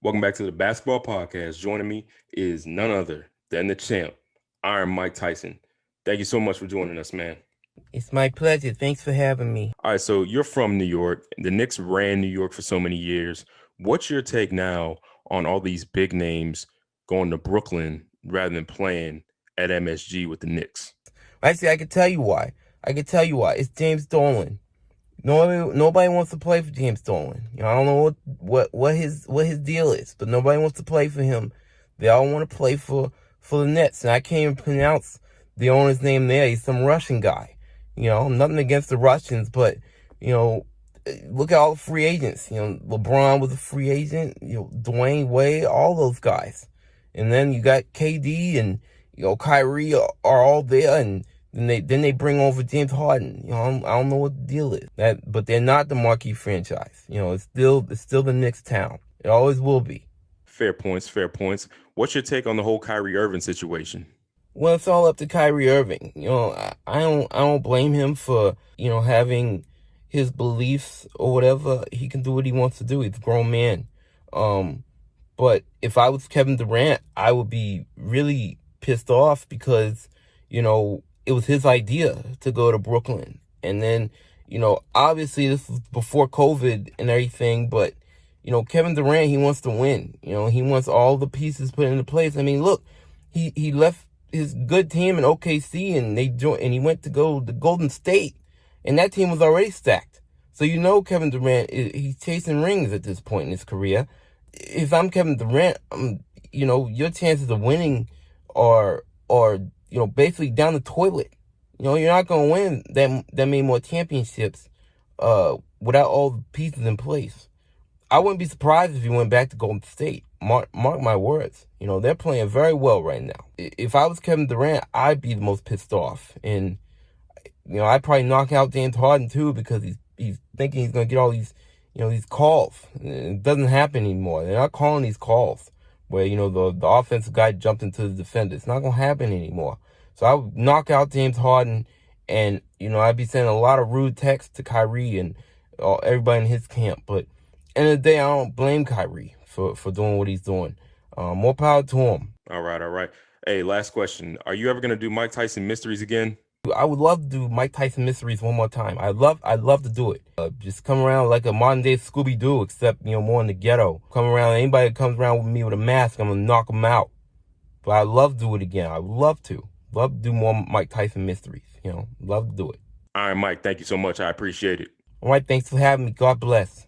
Welcome back to the Basketball Podcast. Joining me is none other than the champ, Iron Mike Tyson. Thank you so much for joining us, man. It's my pleasure. Thanks for having me. All right, so you're from New York. The Knicks ran New York for so many years. What's your take now on all these big names going to Brooklyn rather than playing at MSG with the Knicks? Actually, I can tell you why. It's James Dolan. Nobody wants to play for James Dolan. I don't know what his deal is, but nobody wants to play for him. They all want to play for the Nets, and I can't even pronounce the owner's name there. He's some Russian guy. Nothing against the Russians, but look at all the free agents. LeBron was a free agent. Dwayne Wade, all those guys, and then you got KD and Kyrie are all there, and then they bring over James Harden. I don't know what the deal is. But they're not the marquee franchise. It's still the Knicks town. It always will be. Fair points, fair points. What's your take on the whole Kyrie Irving situation? Well, it's all up to Kyrie Irving. I don't blame him for having his beliefs or whatever. He can do what he wants to do. He's a grown man. But if I was Kevin Durant, I would be really pissed off because it was his idea to go to Brooklyn. And then, obviously this was before COVID and everything, but, Kevin Durant, he wants to win. He wants all the pieces put into place. I mean, look, he left his good team in OKC and he went to go to Golden State, and that team was already stacked. So Kevin Durant, he's chasing rings at this point in his career. If I'm Kevin Durant, your chances of winning are basically down the toilet. You're not going to win that many more championships without all the pieces in place. I wouldn't be surprised if he went back to Golden State. Mark my words. They're playing very well right now. If I was Kevin Durant, I'd be the most pissed off. And, I'd probably knock out James Harden too, because he's thinking he's going to get all these, these calls. It doesn't happen anymore. They're not calling these calls where, the offensive guy jumped into the defender. It's not going to happen anymore. So I would knock out James Harden, and, I'd be sending a lot of rude texts to Kyrie and everybody in his camp. But end of the day, I don't blame Kyrie for doing what he's doing. More power to him. All right. Hey, last question. Are you ever going to do Mike Tyson Mysteries again? I would love to do Mike Tyson Mysteries one more time. I'd love to do it. Just come around like a modern day Scooby-Doo, except, more in the ghetto. Come around, anybody that comes around with me with a mask, I'm going to knock them out. But I'd love to do it again. I would love to. Love to do more Mike Tyson Mysteries. Love to do it. All right, Mike, thank you so much. I appreciate it. All right, thanks for having me. God bless.